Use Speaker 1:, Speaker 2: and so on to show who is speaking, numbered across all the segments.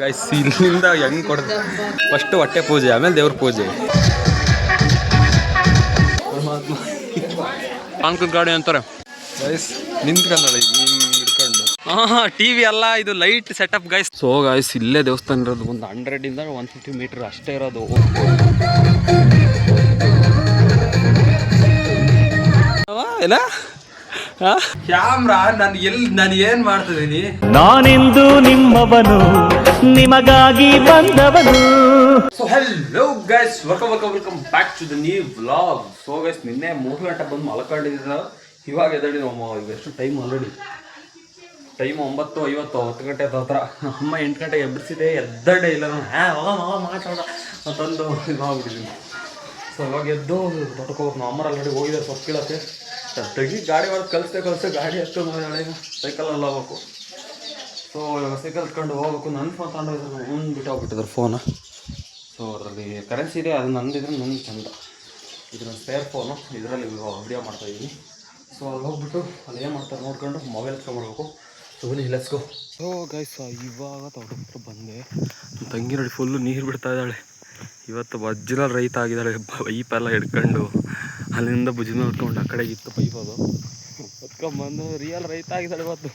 Speaker 1: Guys ಇಲ್ಲಿಂದ ಹೆಂಗೆ ಕೊಡೋದು, ಫಸ್ಟ್ ಹೊಟ್ಟೆ ಪೂಜೆ, ಆಮೇಲೆ ದೇವ್ರ ಪೂಜೆ. ಅಂಕಲ್ ಗಾಡಿ ಅಂತಾರೆ ಗೈಸ್, ನಿಂತ್ಕೊಂಡಳೆ ಹಿಡ್ಕೊಂಡು. ಹಾಂ, ಟಿವಿ ಅಲ್ಲ, ಇದು light setup guys. So guys, ಇಲ್ಲೇ ದೇವಸ್ಥಾನ ಇರೋದು, ಒಂದು 100 ಇಂದ 150 ಮೀಟರ್ ಅಷ್ಟೇ ಇರೋದು. ಏನ ಕ್ಯಾಮ್ರಾ ನಾನು ಏನ್ ಮಾಡ್ತಿದ್ದೀನಿ?
Speaker 2: ನಾನೆಂದು ನಿಮ್ಮವನು, ನಿಮಗಾಗಿ ಬಂದವನು.
Speaker 1: So hello guys, welcome back to the new vlog. So guys, ನಿನ್ನೆ 3 ಗಂಟೆ ಬಂದು ಮಲ್ಕೊಂಡಿದ್ದ, ಇವಾಗ ಎದ್ದೇಳಿ ಎಷ್ಟು ಟೈಮ್ ಆಲ್ರೆಡಿ, ಟೈಮ್ 9:50, 10 ಗಂಟೆ ಹತ್ರ. ಅಮ್ಮ 8 ಗಂಟೆಗೆ ಎಬ್ಬಿಸಿದೆ, ಎದ್ದಡೆ ಇಲ್ಲ ನಾನು ಅಂತಂದು ಇದಾಗ್ಬಿಟ್ಟಿದ್ದೀನಿ. ಸೊ ಇವಾಗ ಎದ್ದು ತೊಟ್ಕೋಬೇಕು. ನಮ್ಮ ಅಮ್ಮರು ಆಲ್ರೆಡಿ ಹೋಗಿದ್ದಾರೆ ಸೊಪ್ಪು ಕೀಳಕ್ಕೆ. ತೆಗಿ ಗಾಡಿ ಒಳಗೆ ಕಲಿಸ್ತೆ ಗಾಡಿ ಹತ್ತು ಸೈಕಲಲ್ಲಿ ಹೋಗ್ಬೇಕು. ಸೊ ಇವಾಗ ಸೈಕಲ್ ಇಟ್ಕೊಂಡು ಹೋಗ್ಬೇಕು. ನನ್ನ ಫೋನ್ ತಗೊಂಡು ಬಿಟ್ಟು ಹೋಗ್ಬಿಟ್ಟಿದ್ರು ಫೋನು. ಸೊ ಅದರಲ್ಲಿ ಕರೆನ್ಸಿ ಇದೆ, ಅದು ನಂದಿದ್ರೆ ನನಗೆ ಚಂದ. ಇದು ನನ್ನ ಸ್ಪೇರ್ ಫೋನು, ಇದರಲ್ಲಿ ವಿಡಿಯೋ ಮಾಡ್ತಾಯಿದ್ದೀನಿ. ಸೊ ಅಲ್ಲಿ ಹೋಗ್ಬಿಟ್ಟು ಅಲ್ಲಿ ಏನು ಮಾಡ್ತಾರೆ ನೋಡ್ಕೊಂಡು ಮೊಬೈಲ್ ತೊಗೊಳ್ಬೇಕು. ಸೊ ಬನ್ನಿ, ಲೆಟ್ಸ್ ಗೋ. ಸೊ ಗೈಸ್, ಇವಾಗ ತಗೊಂಡು ಬಂದೆ. ತಂಗಿ ನೋಡಿ ಫುಲ್ಲು ನೀರು ಬಿಡ್ತಾ ಇದ್ದಾಳೆ. ಇವತ್ತು ವಜ್ರಲ್ಲಿ ರೈತ ಆಗಿದ್ದಾಳೆ. ಪೈಪೆಲ್ಲ ಹಿಡ್ಕೊಂಡು ಅಲ್ಲಿಂದ ಭುಜ ನೋಡ್ಕೊಂಡು ಆ ಕಡೆಗೆ ಇತ್ತು ಪೈಪ್, ಅದು ಹೊತ್ಕೊಂಡ್ಬಂದು ರಿಯಲ್ ರೈತ ಆಗಿದ್ದಾಳೆ ಇವತ್ತು.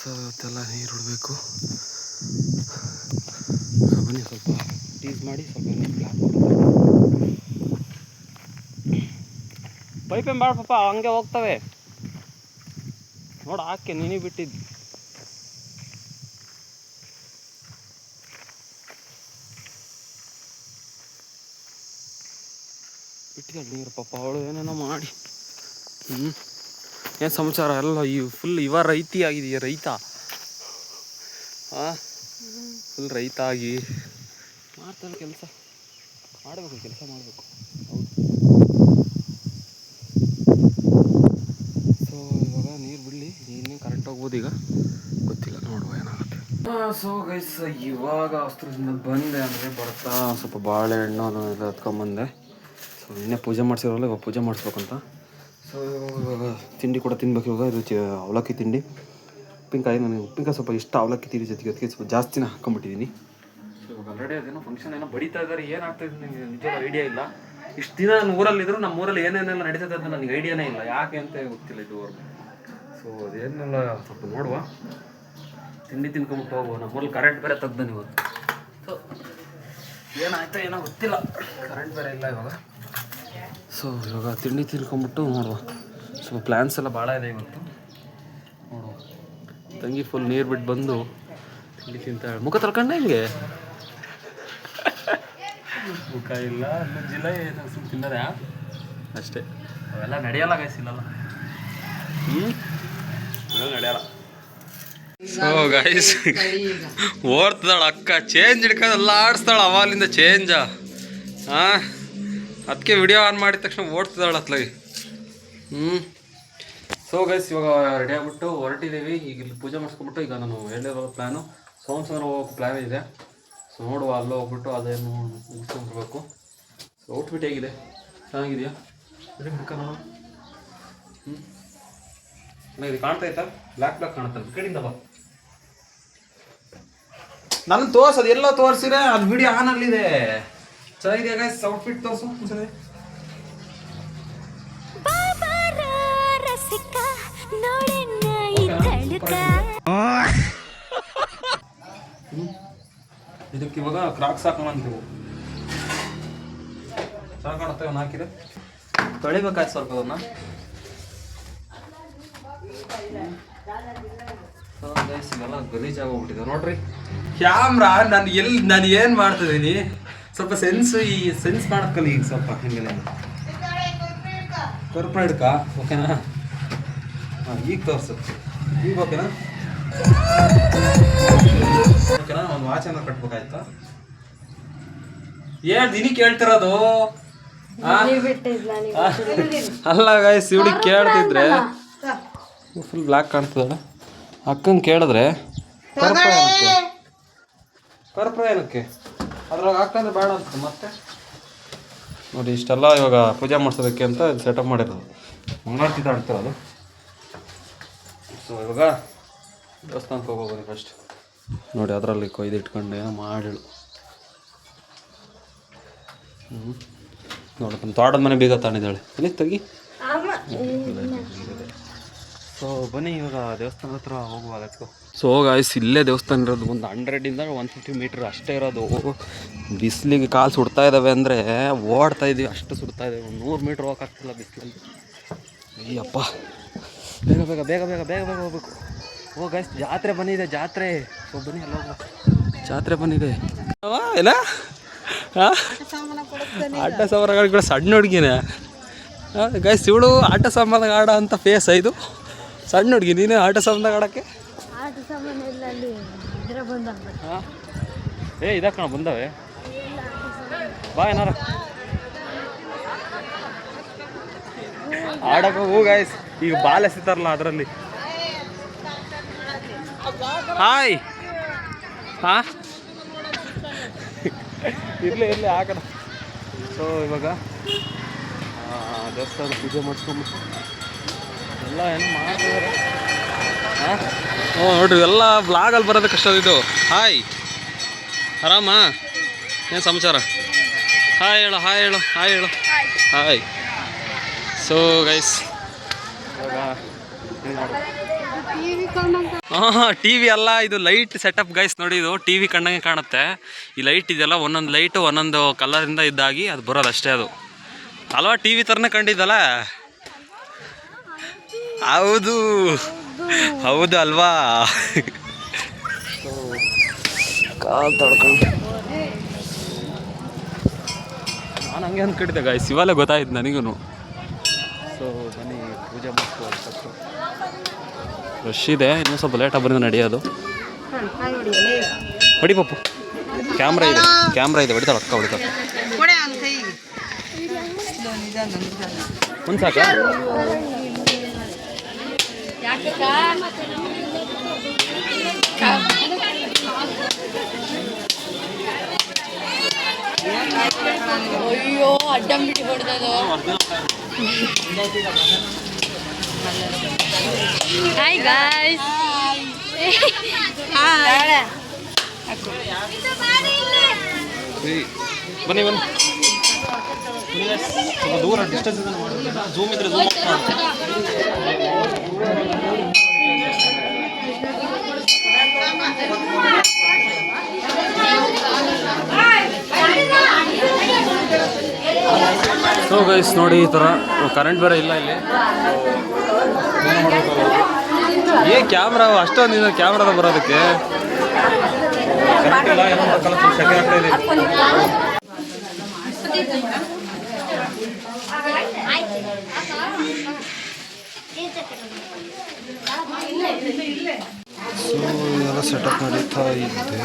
Speaker 1: ಸೊ ಇವತ್ತೆಲ್ಲ ನೀರು ಬಿಡಬೇಕು. ಸೊ ಬನ್ನಿ, ಸ್ವಲ್ಪ ಟೀಸ್ ಮಾಡಿ ಸ್ವಲ್ಪ ನೀರು ಬ್ಲಾಕ್ ಮಾಡ್ತಾರೆ. ಪೈಪೇನು ಬೇಡ ಪಾಪ, ಹಂಗೆ ಹೋಗ್ತವೆ ನೋಡು. ಹಾಕಿ ನೀನು ಬಿಟ್ಟಿದ್ದು ಬಿಟ್ಟಿದ್ದಾಳೆ ನೀರು ಪಾಪ. ಅವಳು ಏನೇನೋ ಮಾಡಿ. ಏನು ಸಮಾಚಾರ? ಎಲ್ಲ ಈ ಫುಲ್ ಇವ ರೈತಿ ಆಗಿದೆಯಾ, ರೈತ ಫುಲ್ ರೈತ ಆಗಿ ಮಾಡ್ತಾನೆ. ಕೆಲಸ ಮಾಡಬೇಕು, ಕೆಲಸ ಮಾಡಬೇಕು. ಹೌದು. ಸೊ ಇವಾಗ ನೀರು ಬಿಡಲಿ, ಇನ್ನೇನು ಕರೆಂಟ್ ಹೋಗ್ಬೋದು ಈಗ, ಗೊತ್ತಿಲ್ಲ, ನೋಡುವ ಏನಾಗುತ್ತೆ. ಸೊ ಗೈಸ್, ಇವಾಗ ವಸ್ತ್ರದಿಂದ ಬಂದೆ. ಅಂದರೆ ಬರ್ತಾ ಸ್ವಲ್ಪ ಬಾಳೆಹಣ್ಣು ಅದನ್ನೆಲ್ಲ ಎತ್ಕೊಂಬಂದೆ. ಸೊ ಇನ್ನೇ ಪೂಜೆ ಮಾಡಿಸಿರೋಲ್ಲ, ಇವಾಗ ಪೂಜೆ ಮಾಡಿಸ್ಬೇಕಂತ. ಸೊ ಇವಾಗ ತಿಂಡಿ ಕೂಡ ತಿನ್ಬೇಕು. ಇವಾಗ ಇದು ಅವಲಕ್ಕಿ ತಿಂಡಿ, ಉಪ್ಪಿನಕಾಯಿ. ನನಗೆ ಉಪ್ಪಿನಕಾಯಿ ಸ್ವಲ್ಪ ಇಷ್ಟ, ಅವಲಕ್ಕಿ ತಿಂಡಿ ಜೊತೆಗೆ ಅದಕ್ಕೆ ಸ್ವಲ್ಪ ಜಾಸ್ತಿನ ಹಾಕ್ಕೊಂಬಿಟ್ಟಿದ್ದೀನಿ. ಸೊ ಇವಾಗ ಆಲ್ರೆಡಿ ಅದೇನೋ ಫಂಕ್ಷನ್ ಏನೋ ಬಡಿತಾ ಇದ್ದಾರೆ. ಏನಾಗ್ತಾಯಿದೆ ನನಗೆ ನಿಜ ಐಡಿಯಾ ಇಲ್ಲ. ಇಷ್ಟು ದಿನ ನಾನು ಊರಲ್ಲಿದ್ದರು, ನಮ್ಮ ಊರಲ್ಲಿ ಏನೇನೆಲ್ಲ ನಡೀತದೆ ಅಂತ ನನಗೆ ಐಡಿಯಾನೇ ಇಲ್ಲ, ಯಾಕೆ ಅಂತ ಗೊತ್ತಿಲ್ಲ ಇದುವರೆಗೂ. ಸೊ ಅದೇನೆಲ್ಲ ಸ್ವಲ್ಪ ನೋಡುವ, ತಿಂಡಿ ತಿನ್ಕೊಂಬಿಟ್ಟು ಹೋಗುವ. ನಮ್ಮೂರಲ್ಲಿ ಕರೆಂಟ್ ಬೇರೆ ತೆಗ್ದಾನೆ ಇವತ್ತು. ಸೊ ಏನಾಯ್ತಾ ಏನೋ ಗೊತ್ತಿಲ್ಲ, ಕರೆಂಟ್ ಬೇರೆ ಇಲ್ಲ ಇವಾಗ. ಸೊ ಇವಾಗ ತಿಂಡಿ ತಿನ್ಕೊಂಬಿಟ್ಟು ನೋಡುವ. ಸ್ವಲ್ಪ ಪ್ಲ್ಯಾನ್ಸ್ ಎಲ್ಲ ಭಾಳ ಇದೆ ಇವತ್ತು, ನೋಡುವ. ತಂಗಿ ಫುಲ್ ನೀರು ಬಿಟ್ಟು ಬಂದು ತಿಂಡಿ ತಿಂತಾಳೆ. ಮುಖ ತಳ್ಕೊಂಡೆ ಹಿಂಗೆ ಮುಖ ಇಲ್ಲ ಅನ್ನೋಜಿಲ್ಲ, ಏನು ಸುಮ್ಮನೆ ತಿನ್ನೋದೆ ಅಷ್ಟೇ. ಅವೆಲ್ಲ ನಡೆಯಲ್ಲ ಗೈಸಿಲ್ಲಲ್ಲ, ನಡೆಯಲ್ಲ. ಸೊ ಗೈಸ್, ಓಡ್ತಾಳ ಅಕ್ಕ, ಚೇಂಜ್ ಹಿಡ್ಕೊಂಡೆಲ್ಲ ಆಡಿಸ್ತಾಳ ಅವಾಲಿಂದ ಚೇಂಜ. ಹಾಂ, ಅದಕ್ಕೆ ವಿಡಿಯೋ ಆನ್ ಮಾಡಿದ ತಕ್ಷಣ ಓಡ್ತಿದ್ದಾಳೆ ಅತ್ಲಾಗಿ. ಸೊ ಗೈಸ್, ಇವಾಗ ರೆಡಿ ಆಗಿಬಿಟ್ಟು ಹೊರಟಿದ್ದೀವಿ. ಈಗ ಇಲ್ಲಿ ಪೂಜೆ ಮಾಡಿಸ್ಕೊಂಬಿಟ್ಟು ಈಗ ನಾನು ಹೇಳಿರೋ ಪ್ಲ್ಯಾನು ಸೋಮವಾರ ಹೋಗೋಕೆ ಪ್ಲ್ಯಾನ್ ಇದೆ. ಸೊ ನೋಡುವ, ಅಲ್ಲೇ ಹೋಗ್ಬಿಟ್ಟು ಅದೇನು ಮುಗಿಸ್ಕೊಂಡ್ಬರ್ಬೇಕು. ಸೊ ಔಟ್ಫಿಟ್ ಹೇಗಿದೆ, ಚೆನ್ನಾಗಿದೆಯಾ? ನೋಡು, ಚೆನ್ನಾಗಿದೆ, ಕಾಣ್ತಾಯ್ತಾ? ಬ್ಲ್ಯಾಕ್ ಕಾಣುತ್ತೆ. ಕಡೆಯಿಂದ ಬಾ, ನನ್ನ ತೋರ್ಸೋದು ಎಲ್ಲ ತೋರಿಸಿದ್ರೆ ಅದು ವಿಡಿಯೋ ಆನಲ್ಲಿದೆ. ಚೆನ್ನಾಗಿದೆ ಗೈಸ್, ಔಟ್ಫಿಟ್ ತೋರಿಸು ಸರಿ. ಇದಕ್ಕೆ ಇವಾಗ ಕ್ರಾಕ್ಸ್ ಹಾಕೋಣ ಅಂತೀವಿ. ಚೆನ್ನಾಗಿ ಕಾಣುತ್ತೆ. ಅವನು ಹಾಕಿದೆ ತೊಳಿಬೇಕಾಯ್ತು ಸ್ವಲ್ಪ ಅದನ್ನ. ಗೈಸ್, ಇವೆಲ್ಲ ಗಲೀಜಾಗಿ ಹೋಗ್ಬಿಟ್ಟಿದೆ ನೋಡ್ರಿ. ಕ್ಯಾಮ್ರಾ ನಾನು ಏನು ಮಾಡ್ತಿದ್ದೀನಿ, ಸ್ವಲ್ಪ ಈ ಸೆನ್ಸ್ ಮಾಡೋಕ್ಕಲ್ಲ. ಈಗ ಸ್ವಲ್ಪ ಹಿಂಗೆ ಕರ್ಪೂರ ಹಿಡ್ಕ, ಓಕೆನಾ? ಹಾಂ, ಈಗ ತೋರಿಸುತ್ತೆ. ಈಗ ಓಕೆನಾ? ಓಕೆನಾ? ಒಂದು ವಾಚನ ಕಟ್ಬೇಕಾಯ್ತಾ? ದಿನಿ ಕೇಳ್ತಿರೋದು ಅಲ್ಲ ಗೈಸ್, ಇವ್ಡಿ ಕೇಳ್ತಿದ್ರೆ ಫುಲ್ ಬ್ಲ್ಯಾಕ್ ಕಾಣ್ತದಲ್ಲ. ಅಕ್ಕಂಗೆ ಕೇಳಿದ್ರೆ ಕರ್ಪೂರ ಏನಕ್ಕೆ ಅದ್ರಾಗ ಹಾಕಂದ್ರೆ ಬೇಡ ಅಂತ. ಮತ್ತೆ ನೋಡಿ, ಇಷ್ಟೆಲ್ಲ ಇವಾಗ ಪೂಜೆ ಮಾಡಿಸೋದಕ್ಕೆ ಅಂತ ಸೆಟಪ್ ಮಾಡಿರೋದು. ಮಂಗಳಾರತಿ ಆಡ್ತಿರೋದು. ಸೊ ಇವಾಗ ದೇವಸ್ಥಾನಕ್ಕೆ ಹೋಗೋದು ಫಸ್ಟ್. ನೋಡಿ ಅದರಲ್ಲಿ ಕೊಯ್ದಿಟ್ಕೊಂಡು ಏನೋ ಮಾಡಿಳು. ನೋಡಿ ನಮ್ಮ ತೋಟದ ಮನೆ ಬೀಗ ತಾಣಿದ್ದಾಳೆ ಇಲ್ಲಿ ತೆಗಿ. ಸೊ ಬನ್ನಿ ಇವಾಗ ದೇವಸ್ಥಾನ ಹತ್ರ ಹೋಗುವ. Let's go. ಸೊ ಗಾಯ್ಸ್ ಇಲ್ಲೇ ದೇವಸ್ಥಾನ ಇರೋದು, ಒಂದು 100ಇಂದ 150 ಮೀಟ್ರ್ ಅಷ್ಟೇ ಇರೋದು. ಬಿಸಿಲಿಗೆ ಕಾಲು ಸುಡ್ತಾ ಇದ್ದಾವೆ ಅಂದರೆ ಓಡ್ತಾ ಇದ್ದೀವಿ, ಅಷ್ಟು ಸುಡ್ತಾ ಇದ್ದಾವೆ. 100 ಮೀಟ್ರ್ ಹೋಗೋಕ್ಕಾಗ್ತಿಲ್ಲ ಬಿಸಿಲಲ್ಲಿ. ಅಯ್ಯಪ್ಪ, ಬೇಗ ಬೇಗ ಬೇಗ ಬೇಗ ಬೇಗ ಬೇಗ ಹೋಗ್ಬೇಕು. ಓ ಗಾಯ್ಸ್ ಜಾತ್ರೆ ಬಂದಿದೆ, ಜಾತ್ರೆ. ಸೊ ಬನ್ನಿ ಅಲ್ಲ ಹೋಗುವ, ಜಾತ್ರೆ ಬಂದಿದೆ. ಏನ ಆಟ ಸಾಮಾನುಗಳು ಕೂಡ ಸಣ್ಣ ಹುಡುಗಿನೇ ಗಾಯ್ಸ್. ಇವಳು ಆಟ ಸಾಮಾನು ಆಡ ಅಂತ ಫೇಸ್. ಇದು ಸಣ್ಣ ಹುಡುಗಿ, ನೀನು ಆಟ ಸಾಮಾನು ಆಡೋಕ್ಕೆ ಇದಕ್ಕಣ ಬಂದವೆ. ಬಾ ಏನಾರ ಆಡಕ್ಕೆ ಹೋಗು ಗಾಯ್ಸ್. ಈಗ ಬಾಲ್ ಎಸಿತಾರಲ್ಲ ಅದರಲ್ಲಿ. ಹಾಯ್ ಹಾಂ ಇರಲಿ ಆ ಕಡೆ. ಸೊ ಇವಾಗ ದೇವಸ್ಥಾನ ಪೂಜೆ ಮಾಡಿಸ್ಕೊಂಬಿಟ್ಟು ಎಲ್ಲ ಏನು ಮಾಡ್ತಿದ್ದಾರೆ. ಹಾಂ ನೋಡ್ರಿ, ಎಲ್ಲ ಬ್ಲಾಗಲ್ಲಿ ಬರೋದಕ್ಕೆ ಕಷ್ಟ ಇದು. ಹಾಯ್ ಆರಾಮ, ಏನು ಸಮಾಚಾರ? ಹಾಯ್ ಹೇಳು, ಹಾಯ್ ಹೇಳು, ಹಾಯ್ ಹೇಳು, ಹಾಯ್. ಸೊ ಗೈಸ್ ಇವಾಗ ಹಾಂ ಟಿ ವಿ ಅಲ್ಲ, ಇದು ಲೈಟ್ ಸೆಟಪ್ ಗೈಸ್. ನೋಡಿ ಇದು ಟಿ ವಿ ಕಂಡಂಗೆ ಕಾಣುತ್ತೆ. ಈ ಲೈಟ್ ಇದೆಲ್ಲ ಒಂದೊಂದು ಲೈಟು ಒಂದೊಂದು ಕಲರಿಂದ ಇದ್ದಾಗಿ ಅದು ಬರೋದು ಅಷ್ಟೇ. ಅದು ಅಲ್ವಾ ಟಿ ವಿ ಥರನೇ ಕಂಡಿದ್ದಲ್ಲ? ಹೌದು ಹೌದು ಅಲ್ವಾ? ಕಾಲು ತಡ್ಕೊಂಡು ನಾನು ಹಂಗೆ ಅಂದ್ಕೊಂಡಿದ್ದೆ ಗಾಯ್ಸ್, ಇವಾಗಲೇ ಗೊತ್ತಾಯ್ತು ನನಗೂ. ಸೊ ಬನ್ನಿ ಪೂಜೆ ಮಾಡಿಸ್ಕೊ. ರಶ್ ಇದೆ, ಇನ್ನೂ ಸ್ವಲ್ಪ ಲೇಟಾಗಿ ಬಂದು ನಡೆಯೋದು. ಹೊಡಿ ಪಪ್ಪು, ಕ್ಯಾಮ್ರಾ ಇದೆ ಹೊಡಿತಾಳೆ ಅಕ್ಕ, ಹೊಡಿತಾಳೆ. ಒಂದು ಸಾಕ?
Speaker 3: ಅಯ್ಯೋ ಅಡ್ಡಂ ಬಿಟ್ಟು ಹೊಡೆದದು. Hi guys.
Speaker 1: ಬನ್ನಿ ಬನ್ನಿ, ಸ್ವಲ್ಪ ದೂರ ಡಿಸ್ಟೆನ್ಸ್ ಝೂಮ್ ಇದ್ರೆ ಝೂಮ್ ಸೊ ಗೈಸ್ ನೋಡಿ, ಈ ಥರ ಕರೆಂಟ್ ಬೇರೆ ಇಲ್ಲ ಇಲ್ಲಿ. ಏನು ಮಾಡಬೇಕು? ಕ್ಯಾಮ್ರಾ ಅಷ್ಟೊಂದಿದೆ ಕ್ಯಾಮ್ರಾದ ಬರೋದಕ್ಕೆ. ಕರೆಂಟ್ ಇಲ್ಲ, ಏನೋ ಮಾಡೋಕ್ಕಲ್ಲ, ಸೆಕೆ ಆಗ್ತಾ ಇದೆ. ಸೊ ಇದೆಲ್ಲ ಸೆಟಪ್ ನಡೀತಾ ಇದೆ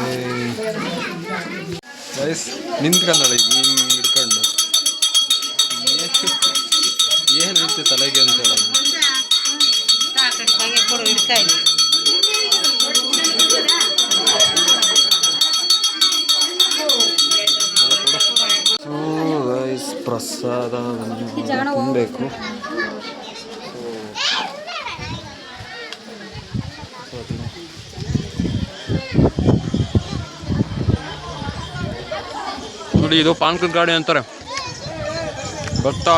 Speaker 1: ಗೈಸ್. ನಿಂತ್ಕೊಂಡಳೆ ಹಿಂಗೆ ಹಿಡ್ಕೊಂಡು, ಏನು ಐತೆ ತಲೆಗೆ ಅಂತ ಹೇಳೋದು. ಸೊ ಗೈಸ್ ಪ್ರಸಾದವನ್ನು ತಿನ್ನಬೇಕು. ನೋಡಿ ಇದು ಪಾನ್ಕದ ಗಾಡಿ ಅಂತಾರೆ, ಗೊತ್ತಾ?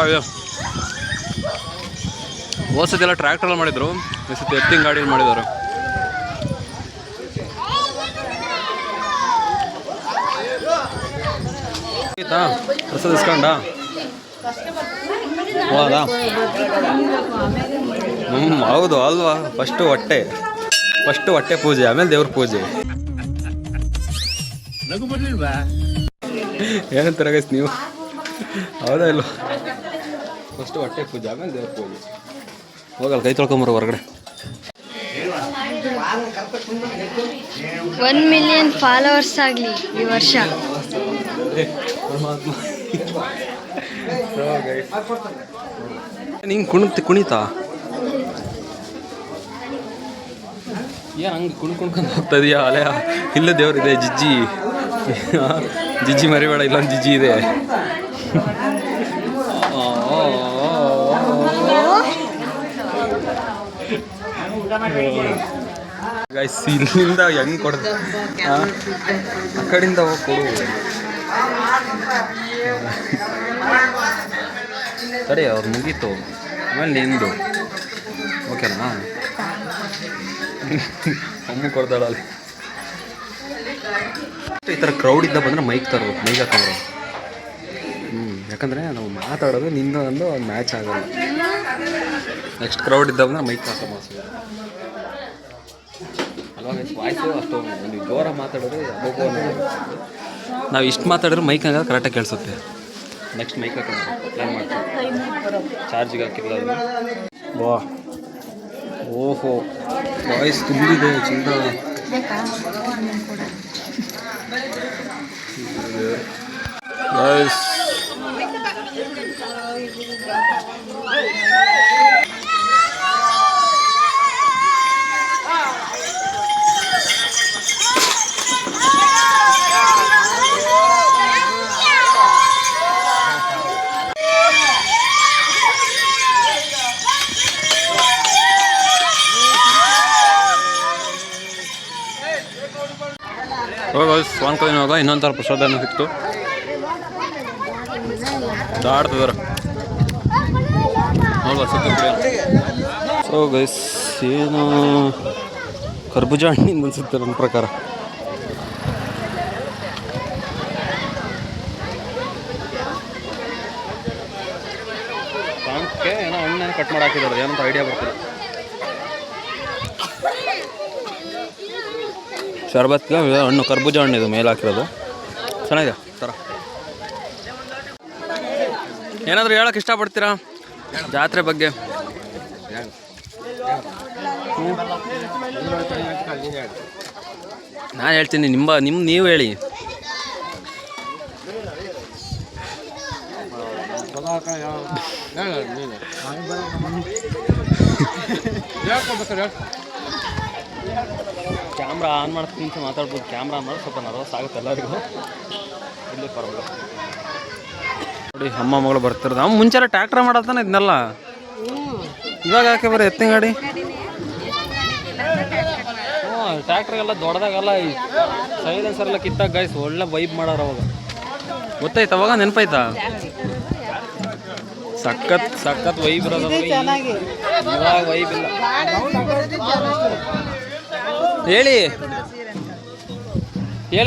Speaker 1: ಹೋಸತಿ ಟ್ರ್ಯಾಕ್ಟರಲ್ಲಿ ಮಾಡಿದ್ರು, ಈ ಸತಿ ಎತ್ತಿನ ಗಾಡಿಯಲ್ಲಿ ಮಾಡಿದ್ದಾರೆ. ಆಯ್ತಾ ಪ್ರಸಾದ ಇಸ್ಕೊಂಡ? ಹೌದಾ? ಹೌದು ಅಲ್ವಾ? ಫಸ್ಟು ಹೊಟ್ಟೆ ಪೂಜೆ, ಆಮೇಲೆ ದೇವ್ರ ಪೂಜೆ. ಏನಂತಾರೆ ಗೈಸ್ ನೀವು? ಹೌದಾ ಇಲ್ಲ? ಫಸ್ಟು ಹೊಟ್ಟೆ ಪೂಜೆ, ಆಮೇಲೆ ದೇವ್ರ ಪೂಜೆ. ಹೋಗಲ್ಲ, ಕೈ ತೊಳ್ಕೊಂಬರು ಹೊರಗಡೆ.
Speaker 3: 1 ಮಿಲಿಯನ್ ಫಾಲೋವರ್ಸ್ ಆಗಲಿ ಈ ವರ್ಷ.
Speaker 1: ಹಿಂಗೆ ಕುಣಿತಾ ಏನು ಹಂಗೆ ಕುಣ್ಕೊಂಡು ಹೋಗ್ತಾ ಇದೆಯಾ? ಅಲೆ ಇಲ್ಲ ದೇವ್ರಿದೆ, ಜಿಜ್ಜಿ ಮರಿಬೇಡ, ಇಲ್ಲೊಂದು ಜಿಜ್ಜಿ ಇದೆ. ಗೈಸ್ ಇಲ್ಲಿಂದ ಹೆಂಗೆ ಕೊಡ್ದು ಆ ಕಡೆಯಿಂದ ಹೋಗಿ ಕೊಡು ಸರಿ ಅವ್ರು ಮುಗೀತು ಆಮೇಲೆ ನಿಂದು ಓಕೆನಾ ಅಮ್ಮ ಕೊಡ್ದಾಳಲ್ಲಿ ಈ ಥರ ಕ್ರೌಡ್ ಇದ್ದ ಬಂದರೆ ಮೈಕ್ ತರ್ಬೇಕು ಮೈಕ್ ಹಾಕೊಂಡ್ರೆ ಯಾಕಂದರೆ ನಾವು ಮಾತಾಡೋದು ನಿಂದು ಒಂದು ಮ್ಯಾಚ್ ಆಗೋಲ್ಲ ನೆಕ್ಸ್ಟ್ ಕ್ರೌಡ್ ಇದ್ದ ಬಂದರೆ ಮೈಕ್ ಹಾಕೋ ಅಲ್ವಾ ವಾಯ್ಸು ಅಷ್ಟು ನೀವು ಜೋರಾಗಿ ಮಾತಾಡೋದು ಅಬ್ಬಬ್ಬ ನಾವು ಇಷ್ಟು ಮಾತಾಡಿದ್ರೆ ಮೈಕ್ ಹಂಗಾದ್ರೆ ಕರೆಕ್ಟಾಗಿ ಕೇಳಿಸುತ್ತೆ ನೆಕ್ಸ್ಟ್ ಮೈಕ್ ಹಾಕೋಣ ಪ್ಲ್ಯಾನ್ ಮಾಡ್ತೀವಿ ಚಾರ್ಜಿಗೆ ಹಾಕಿಲ್ಲ ವಾ ಓಹೋ ವಾಯ್ಸ್ ತುಂಬಿದೆ ಚಂದ ವಾಯ್ಸ್ ಸ್ವಾನ್ಕೋವಾಗ ಇನ್ನೊಂದು ಥರ ಪ್ರಸಾದನ ಸಿಕ್ತು ದಾಡ್ತಿದಾರೆ ನೋಡುವ ಸಿಕ್ಕಿದ್ರೆ ಸೊ ಗೈಸ್ ಏನು ಕರ್ಬೂಜ ಹಣ್ಣಿಂದ ಅನ್ಸುತ್ತೆ ನನ್ನ ಪ್ರಕಾರ ಸಾಂಕ್ಕೆ ಏನೋ ಹಣ್ಣೇನು ಕಟ್ ಮಾಡಿ ಹಾಕಿದ್ದಾರೆ ಏನಂತ ಐಡಿಯಾ ಬರ್ತಿಲ್ಲ ಶರ್ಬತ್ಗೆ ಹಣ್ಣು ಕರ್ಬೂಜ ಹಣ್ಣಿದು ಮೇಲೆ ಹಾಕಿರೋದು ಚೆನ್ನಾಗಿದೆ ಥರ ಏನಾದರೂ ಹೇಳೋಕೆ ಇಷ್ಟಪಡ್ತೀರಾ ಜಾತ್ರೆ ಬಗ್ಗೆ ನಾನು ಹೇಳ್ತೀನಿ ನೀವು ಹೇಳಿ ಕ್ಯಾಮ್ರಾ ಆನ್ ಮಾಡೋಕ್ಕೆ ಮುಂಚೆ ಮಾತಾಡ್ಬೋದು ಕ್ಯಾಮ್ರಾ ಆನ್ ಮಾಡಿ ಸ್ವಲ್ಪ ನರ್ವಸ್ ಆಗುತ್ತೆ ಎಲ್ಲರಿಗೂ ಇಲ್ಲಿ ಪರವಾಗಿಲ್ಲ ನೋಡಿ ಅಮ್ಮ ಮಗಳು ಬರ್ತಿರೋದು ಅಮ್ಮ ಮುಂಚೆಲ್ಲ ಟ್ಯಾಕ್ಟ್ರ ಮಾಡತ್ತಾನೆ ಇದನ್ನೆಲ್ಲ ಇವಾಗ ಯಾಕೆ ಬರೀ ಎತ್ತಿನ ಗಾಡಿ ಹ್ಞೂ ಟ್ಯಾಕ್ಟ್ರಿಗೆಲ್ಲ ದೊಡ್ಡದಾಗಲ್ಲ ಸೈಲೆನ್ಸರ್ ಎಲ್ಲ ಕಿತ್ತಾಗ ಗೈಸ್ ಒಳ್ಳೆ ವೈಬ್ ಮಾಡೋರು ಅವಾಗ ಗೊತ್ತಾಯ್ತು ಅವಾಗ ನೆನಪಾಯ್ತಾ ಸಖತ್ ವೈಬ್ ಇರೋದು ಇವಾಗ ವೈಬ್ ಇಲ್ಲ ಹೇಳಿ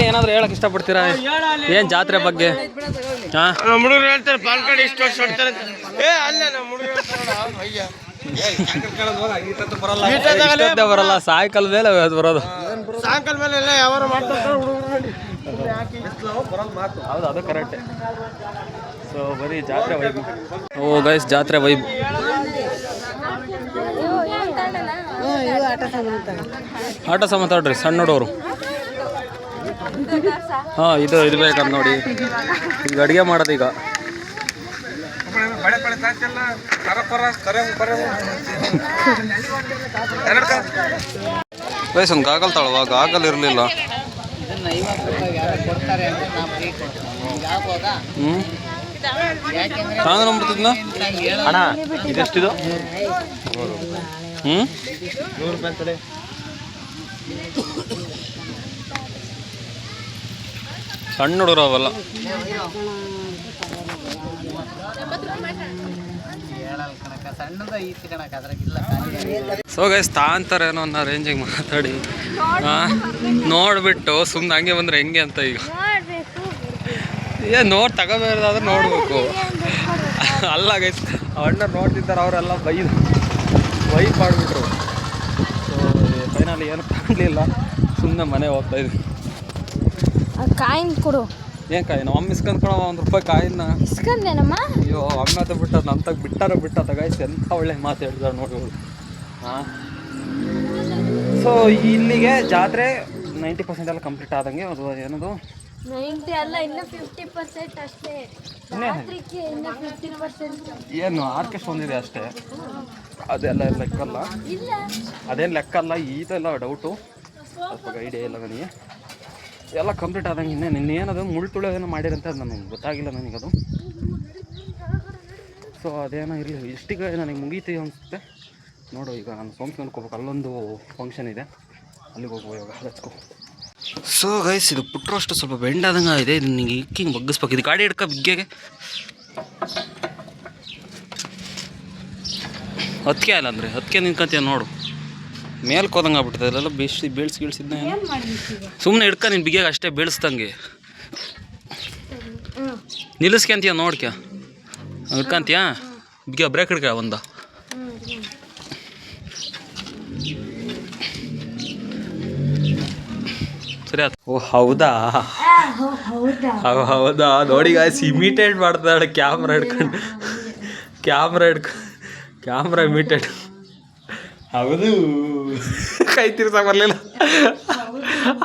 Speaker 1: ಏನಾದರೂ ಹೇಳಕ್ಕೆ ಇಷ್ಟಪಡ್ತೀರಾ ಏನು ಜಾತ್ರೆ ಬಗ್ಗೆ ಹಾಂ ಬರಲ್ಲ ಸಾಯಂಕಾಲ ಮೇಲೆ ಬರೋದು ಹೌದು ಅದು ಕರೆಕ್ಟ್ ಸೊ ಬರೀ ಜಾತ್ರೆ ವೈಬ್ ಓ ಗೈಸ್ ಜಾತ್ರೆ ವೈಬ್ ಆಟ ಸಹ ಮಾತಾಡ್ರಿ ಸಣ್ಣ ನೋಡೋರು ಹಾಂ ಇದು ಬೇಕಂತ ನೋಡಿ ಈಗ ಅಡುಗೆ ಮಾಡೋದು ಈಗ ವಯಸ್ಸು ಒಂದು ಗಾಗಲ್ ತಾಳುವ ಗಾಗಲ್ ಇರಲಿಲ್ಲ ತಾಂಗ್ಬಿಡ್ತಿದ್ನ ಅಣ್ಣ ಇದೆಷ್ಟಿದು ₹100 ಸಣ್ಣ ಹುಡುಗರು ಅವೆಲ್ಲ ಸೊ ಗೈಸ್ ತಾಂತಾರೇನೋ ಅನ್ನೋ ರೇಂಜಿಗೆ ಮಾತಾಡಿ ನೋಡ್ಬಿಟ್ಟು ಸುಮ್ಮನೆ ಹಂಗೆ ಬಂದ್ರೆ ಹೆಂಗೆ ಅಂತ ಈಗ ನೋಡಿ ತಗೋಬೇಕಾದ್ರೆ ನೋಡ್ಬೇಕು ಅಲ್ಲ ಗೈಸ್ ಅಣ್ಣ ನೋಡ್ತಿದ್ದಾರೆ ಅವರೆಲ್ಲ ವೈಬ್ ಮಾಡಿಬಿಟ್ರು ಸೊ ಫೈನಲಿ ಏನು ಕಾಣಲಿಲ್ಲ ಸುಮ್ಮನೆ ಮನೆ ಹೋಗ್ತಾಯಿದ್ವಿ
Speaker 3: ಕಾಯಿನ್ ಕೊಡು
Speaker 1: ಏನು ಕಾಯಿ ನಾವು ಅಮ್ಮ ಇಸ್ಕೊಂಡ್ಕೊಳ ₹1 ಕಾಯಿನ
Speaker 3: ಇಸ್ಕೊಂಡೇನಮ್ಮ
Speaker 1: ಅಯ್ಯೋ ಅಮ್ಮತ ಬಿಟ್ಟದ ನಂತಾಗ ಬಿಟ್ಟಾರ ಗೈಸ್ ಎಂಥ ಒಳ್ಳೆ ಮಾತು ಹೇಳಿದಾರೆ ನೋಡಿ ಹಾಂ ಸೊ ಇಲ್ಲಿಗೆ ಜಾತ್ರೆ 90% ಎಲ್ಲ ಕಂಪ್ಲೀಟ್ ಆದಂಗೆ ಅದು ಏನದು
Speaker 3: 90 ಅಲ್ಲ ಇನ್ನು 50% ಅಷ್ಟೇ ಜಾತ್ರೆಗೆ ಇನ್ನು 50%
Speaker 1: ಏನು ಆರ್ಕೆಸ್ಟ್ರಾ ಒಂದಿದೆ ಅಷ್ಟೇ ಅದೆಲ್ಲ ಲೆಕ್ಕಲ್ಲ
Speaker 3: ಇಲ್ಲ
Speaker 1: ಅದೇನು ಲೆಕ್ಕಲ್ಲ ಇದೆಲ್ಲ ಡೌಟು ಸ್ವಲ್ಪ ಐಡಿಯಾ ಇಲ್ಲ ನನಗೆ ಎಲ್ಲ ಕಂಪ್ಲೀಟ್ ಆದಂಗೆ ಇನ್ನೇನದು ಮುಳ್ಳು ಏನೋ ಮಾಡಿರಂತ ಅದು ನನಗೆ ಗೊತ್ತಾಗಿಲ್ಲ ನನಗದು ಸೊ ಅದೇನೋ ಇರಲಿ ಇಷ್ಟಿಗೆ ನನಗೆ ಮುಗೀತಿ ಅನಿಸುತ್ತೆ ನೋಡು ಈಗ ನಾನು ಸೋಮಸ್ಕೊಂಡು ಹೋಗ್ಬೇಕು ಅಲ್ಲೊಂದು ಫಂಕ್ಷನ್ ಇದೆ ಅಲ್ಲಿಗೆ ಹೋಗುವ ಇವಾಗ ಹಚ್ಕೋ. ಸೊ ಗೈಸ್ ಇದು ಪುಟ್ರು ಅಷ್ಟು ಸ್ವಲ್ಪ ಬೆಂಡಾದಂಗೆ ಇದೆ. ಇದು ನಿಂಗೆ ಹಿಂಗೆ ಬಗ್ಗಿಸ್ಬೇಕು. ಇದು ಗಾಡಿ ಹಿಡ್ಕ ಬಿಗ್ಗೆಗೆ ಅದಕ್ಕೆ ಅಲ್ಲ ಅಂದರೆ ಅದಕ್ಕೆ ನಿಂತ್ಕೊಂತೀಯ ನೋಡು. ಮೇಲ್ಕೆ ಹೋದಂಗೆ ಆಗ್ಬಿಟ್ಟಿದೆ ಅಲ್ಲೆಲ್ಲ ಬೀಳ್ಸಿದ್ನ ಸುಮ್ಮನೆ ಹಿಡ್ಕ ನೀನು ಬಿಗ್ಗೆಗೆ ಅಷ್ಟೇ ಬೀಳಿಸ್ದಂಗೆ ನಿಲ್ಲಿಸ್ಕೊಂತೀಯ ನೋಡ್ಕ್ಯ ಹಿಡ್ಕಂತೀಯ ಬಿಗ್ಗ ಬ್ರೇಕ್ ಹಿಡ್ಕ ಒಂದ. ಸರಿ ಆಯ್ತು. ಓ ಹೌದಾ ಹೌದಾ ನೋಡಿ ಗಾಯ್ಸ್ ಇಮಿಟೇಟ್ ಮಾಡ್ತಾಳೆ ಕ್ಯಾಮ್ರಾ ಹಿಡ್ಕೊಂಡು ಕ್ಯಾಮ್ರಾ ಇಮಿಟೇಟ್. ಹೌದು ಕೈ ತಿರ್ಸಕ್ಕೆ ಬರಲಿಲ್ಲ.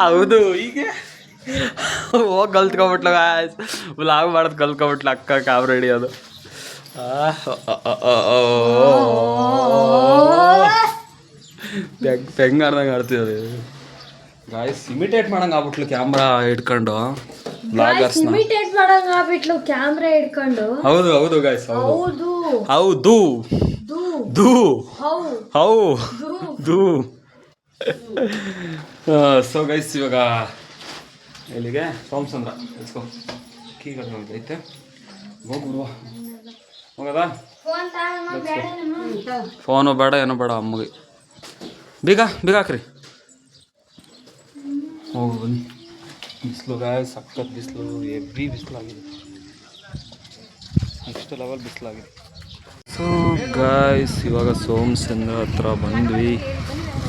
Speaker 1: ಹೌದು ಹೀಗೆ ಹೋಗಿ ಕಲ್ತ್ಕೊಬಿಟ್ಲು ಗಾಯ್ಸ್. ವ್ಲಾಗ್ ಮಾಡೋದು ಕಲ್ತ್ಕೊಬಿಟ್ಲು ಅಕ್ಕ ಕ್ಯಾಮ್ರಾ ಹಿಡಿಯೋದು. ಪೆಂಗಾರ್ದಂಗೆ ಆಡ್ತಿದ್ದೆ ಗಾಯ್ಸ್. ಇಮಿಟೇಟ್ ಮಾಡಂಗೆ ಆಗ್ಬಿಟ್ಲು ಕ್ಯಾಮ್ರಾ ಹಿಡ್ಕೊಂಡು ಬ್ಲಾಗರ್ಸ್ನ.
Speaker 3: ಇಮಿಟೇಟ್ ಮಾಡಂಗ ಆಗ್ಬಿಟ್ಲು ಕ್ಯಾಮ್ರಾ ಹಿಡ್ಕೊಂಡು.
Speaker 1: ಹೌದು ಹೌದು ಗಾಯ್ಸ್ ಹೌದು ಹೌದು ದೂ ಹೌದು. ಸೊ ಗೈಸ್ ಇವಾಗ ಎಲ್ಲಿಗೆ ಸೋಮಸಂದ್ರ ಎಸ್ಕೋ ಕೀಗಳು ಐತೆ ಹೋಗ್ಬಿಡುವ. ಹೋಗದಾ ಫೋನು ಬೇಡ ಏನೋ ಬೇಡ ಅಮ್ಮಗೆ. ಬೀಗ ಹಾಕ್ರಿ. ಹೋಗಿ ಬನ್ನಿ. ಬಿಸಿಲು ಗಾಯ್ಸ್ ಸಖತ್ ಬಿಸಿಲು ಎವ್ರಿ ಬಿಸಿಲಾಗಿದೆ. ನೆಕ್ಸ್ಟ್ ಲೆವೆಲ್ ಬಿಸಿಲಾಗಿದೆ. ಸೊ ಗಾಯ್ಸ್ ಇವಾಗ ಸೋಮಸಂದ್ರ ಹತ್ರ ಬಂದ್ವಿ.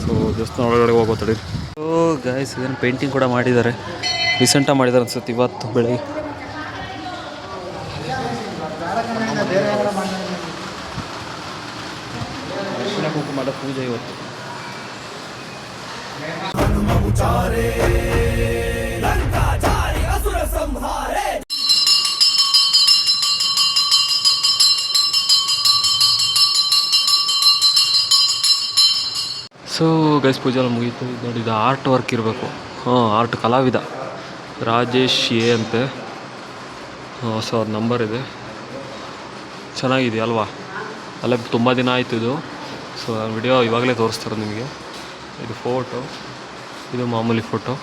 Speaker 1: ಸೊ ದೇವಸ್ಥಾನ ಒಳಗಡೆ ಹೋಗೋ ತಡಿ. ಸೊ ಗಾಯ್ಸ್ ಇದನ್ನು ಪೇಂಟಿಂಗ್ ಕೂಡ ಮಾಡಿದ್ದಾರೆ. ರೀಸೆಂಟಾಗಿ ಮಾಡಿದ್ದಾರೆ ಅನ್ಸುತ್ತೆ ಇವತ್ತು ಬೆಳಗ್ಗೆ. ಅರಿಶಿನ ಕುಂಕುಮದ ಪೂಜೆ ಇವತ್ತು. ಸೊ ಗೈಸ್ ಪೂಜೆ ಎಲ್ಲ ಮುಗೀತು. ನೋಡಿ ಇದು ಆರ್ಟ್ ವರ್ಕ್ ಇರಬೇಕು. ಆರ್ಟ್ ಕಲಾವಿದ ರಾಜೇಶ್ ಎ ಅಂತೆ. ಸೊ ಅದು ನಂಬರ್ ಇದೆ. ಚೆನ್ನಾಗಿದೆ ಅಲ್ವಾ? ಅಲ್ಲೇ ತುಂಬ ದಿನ ಆಯಿತು ಇದು. ಸೊ ವಿಡಿಯೋ ಇವಾಗಲೇ ತೋರಿಸ್ತಾರೆ ನಿಮಗೆ. ಇದು ಫೋಟೋ, ಇದು ಮಾಮೂಲಿ ಫೋಟೋ.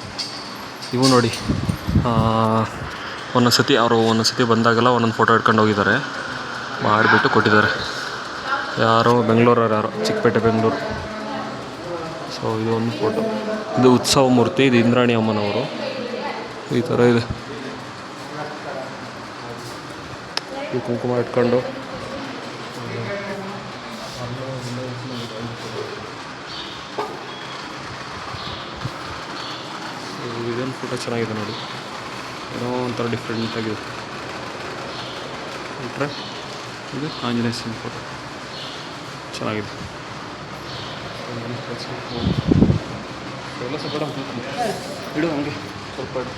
Speaker 1: ಇವು ನೋಡಿ ಒಂದೊಂದು ಸತಿ ಬಂದಾಗೆಲ್ಲ ಒಂದೊಂದು ಫೋಟೋ ಇಟ್ಕೊಂಡು ಹೋಗಿದ್ದಾರೆ, ಮಾಡಿಬಿಟ್ಟು ಕೊಟ್ಟಿದ್ದಾರೆ. ಯಾರೋ ಬೆಂಗಳೂರವ್ರು, ಯಾರೋ ಚಿಕ್ಕಪೇಟೆ ಬೆಂಗಳೂರು. ಸೊ ಇದು ಒಂದು ಫೋಟೋ. ಇದು ಉತ್ಸವ ಮೂರ್ತಿ. ಇದು ಇಂದ್ರಾಣಿ ಅಮ್ಮನವರು. ಈ ಥರ ಇದೆ. ಈ ಕುಂಕುಮ ಇಟ್ಕೊಂಡು ಇದೊಂದು ಫೋಟೋ ಚೆನ್ನಾಗಿದೆ ನೋಡಿ. ಏನೋ ಒಂಥರ ಡಿಫ್ರೆಂಟ್ ಆಗಿದೆ. ಬಿಟ್ರೆ ಇದು ಆಂಜನೇಯ ಸ್ವಾಮಿ ಫೋಟೋ ಚೆನ್ನಾಗಿದೆ. ಎಲ್ಲ ಸ್ವಲ್ಪ ಇಡು ಹಂಗೆ ಸ್ವಲ್ಪ ಇಡು.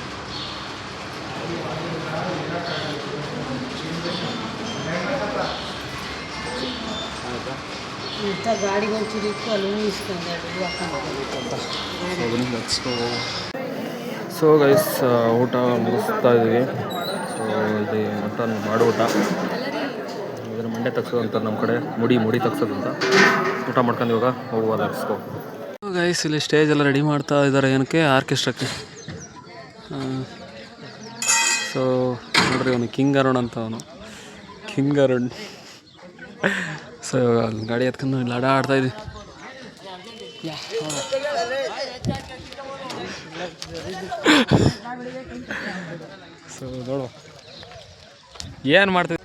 Speaker 1: ಸೊ ಗೈಸ್ ಊಟ ಮುಗಿಸ್ತಾ ಇದ್ದೀವಿ. ಸೊ ಇದು ಮಟನ್ ಮಾಡೋ ಊಟ. ಇದನ್ನು ಮಂಡೆ ತಗ್ಸೋದು ಅಂತಾರೆ ನಮ್ಮ ಕಡೆ, ಮುಡಿ ತಗ್ಸೋದು ಅಂತ. ಊಟ ಮಾಡ್ಕೊಂಡು ಇವಾಗ ಹೋಗುವ ಲಗ್ಸ್ಕೋ. ಗೈಸ್ ಇಲ್ಲಿ ಸ್ಟೇಜ್ ಎಲ್ಲ ರೆಡಿ ಮಾಡ್ತಾ ಇದ್ದಾರೆ. ಏನಕ್ಕೆ? ಆರ್ಕೆಸ್ಟ್ರಾಕ್ಕೆ. ಸೊ ನೋಡ್ರಿ ಅವನು ಕಿಂಗ್ ಅರುಣ್ ಅಂತ. ಅವನು ಕಿಂಗ್ ಅರುಣ್. ಸೊ ಇವಾಗ ಗಾಡಿ ಎತ್ಕೊಂಡು ಇಲ್ಲಿ ಆಟ ಆಡ್ತಾ ಇದ್ವಿ. ಸೊ ನೋಡು ಏನು ಮಾಡ್ತಿದ್ವಿ.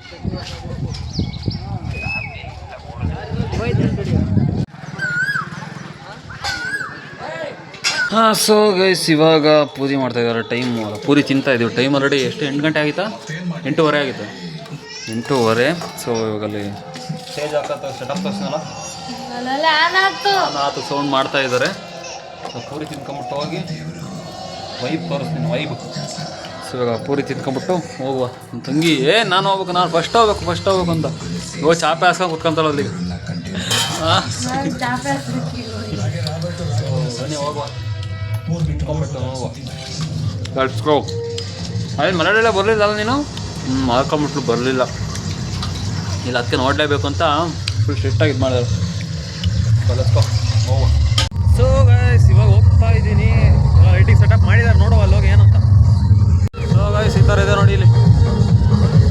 Speaker 1: ಸೊ ಗೈಸ್ ಇವಾಗ ಪೂಜೆ ಮಾಡ್ತಾ ಇದ್ದಾರೆ. ಟೈಮ್ ಪೂರಿ ತಿಂತಾ ಇದ್ದೀವಿ. ಟೈಮ್ ಆಲ್ರೆಡಿ ಎಷ್ಟು 8 ಗಂಟೆ ಆಗಿತ್ತಾ? 8:15 ಆಗಿತ್ತು. 8:15. ಸೊ ಇವಾಗ ಅಲ್ಲಿ ಸ್ಟೇಜ್ ಹಾಕತ್ತ ಸೆಟಪ್ ತೋರಿಸಿದ್ನಲ್ಲ, ಆತು ಸೌಂಡ್ ಮಾಡ್ತಾ ಇದ್ದಾರೆ. ಸೊ ಪೂರಿ ತಿನ್ಕೊಂಬಿಟ್ಟು ಹೋಗಿ ವೈಬ್ ತೋರಿಸ್ತೀನಿ, ವೈಬ್. ಸೊ ಇವಾಗ ಪೂರಿ ತಿನ್ಕೊಂಬಿಟ್ಟು ಹೋಗುವ. ನನ್ನ ತಂಗಿ ನಾನು ಹೋಗ್ಬೇಕು, ನಾನು ಫಸ್ಟ್ ಹೋಗ್ಬೇಕು ಅಂತ ಇವಾಗ ಚಾಪೆ ಹಾಸ್ಕೊಂಡು ಕುತ್ಕೊಂತಾಳೆ ಅಲ್ಲಿಗೆ. ಬನ್ನಿ ಹೋಗುವ, ತಿನ್ಕೊಂಬಿಟ್ಟು ಹೋಗುವ. ಕಳ್ಸ್ಕೋ. ಅದೇ ಮನೆಯಲ್ಲೆಲ್ಲ ಬರಲಿಲ್ಲ ಅಲ್ಲ ನೀನು? ಮಾಡ್ಕೊಂಬಿಟ್ಲು, ಬರಲಿಲ್ಲ. ಇಲ್ಲ ಅದಕ್ಕೆ ನೋಡಲೇಬೇಕು ಅಂತ ಫುಲ್ ಸ್ಟ್ರಿಕ್ಟಾಗಿ ಇದು ಮಾಡಿದ್ರು. ಕಳಿಸ್ಕೋ ಹೋಗುವ. ಸೊ ಗೈಸ್ ಇವಾಗ ಹೋಗ್ತಾ ಇದ್ದೀನಿ. ಲೈಟಿಂಗ್ ಸೆಟಪ್ ಮಾಡಿದ್ದಾರೆ, ನೋಡುವ ಅಲ್ಲಿ ಹೋಗಿ ಏನಂತ. ಸೊ ಗೈಸ್ ಈ ಥರ ಇದೆ ನೋಡಿ ಇಲ್ಲಿ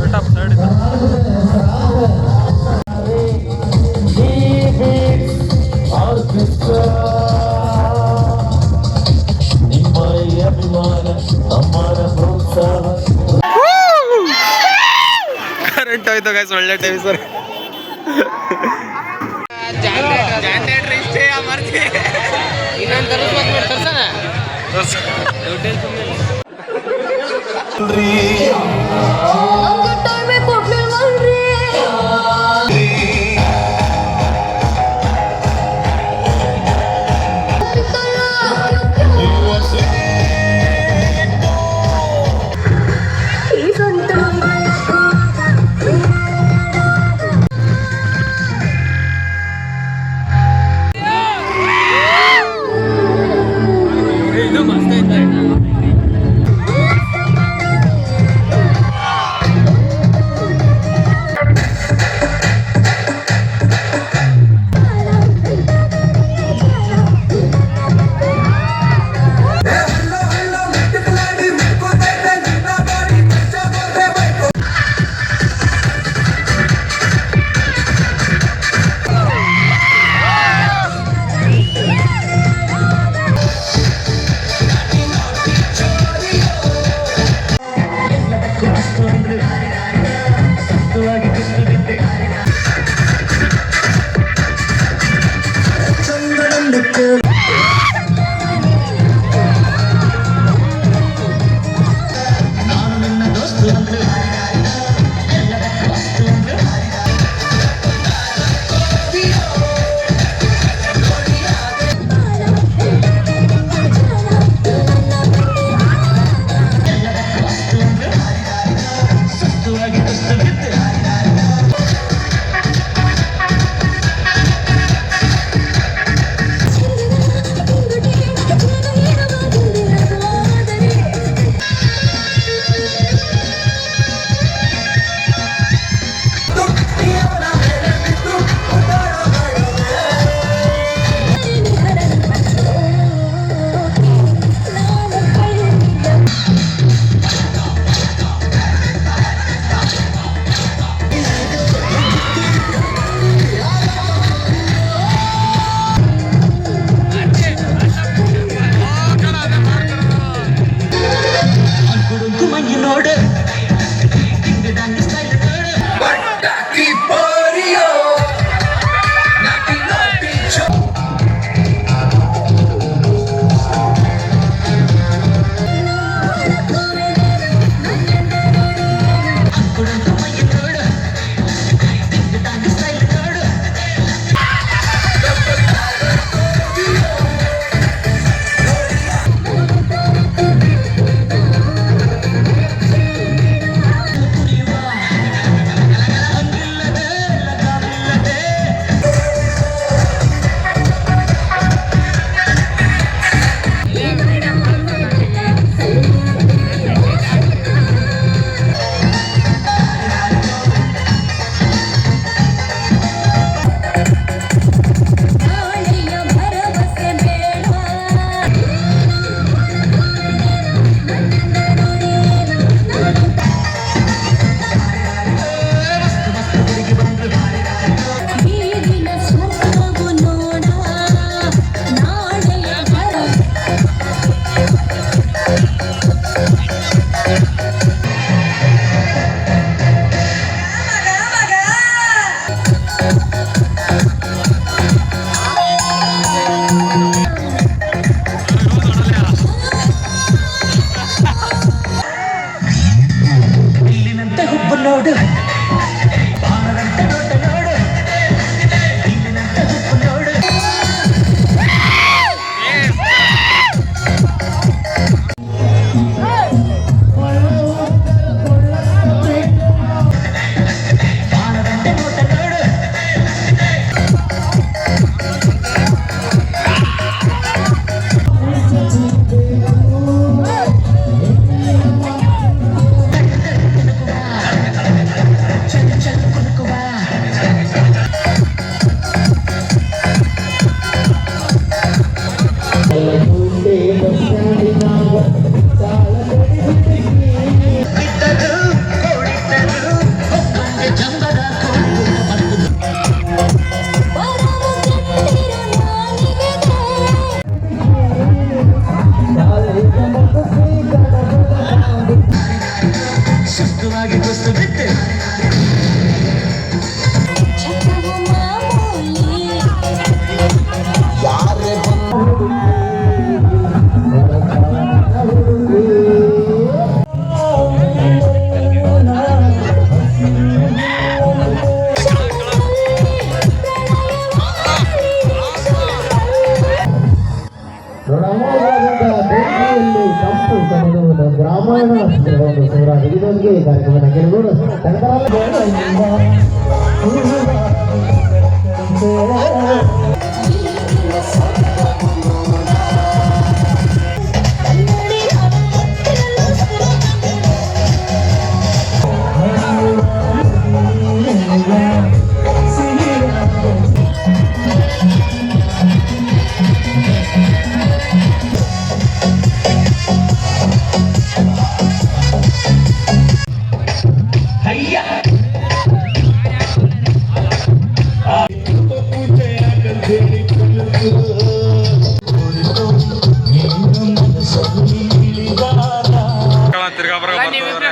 Speaker 1: ಸೆಟಪ್ ಸೈಡ್ ಇದೆ. ಕರೆಂಟ್ ಹೋಯ್ತು ಗೈಸ್, ಒಳ್ಳೆ ಟೈಮ್ ಸರ್.
Speaker 3: ನಮ್ಗೆ ಟೈಮೇ ಕೊಡ್ಲಿಲ್ವಲ್ರಿ.
Speaker 1: ಇದು ಮಸ್ತ್ ಐತೆ.
Speaker 4: ಇದೊಂದಿಗೆ ಈ ಕಾರ್ಯಕ್ರಮದ ಗೆಲುವು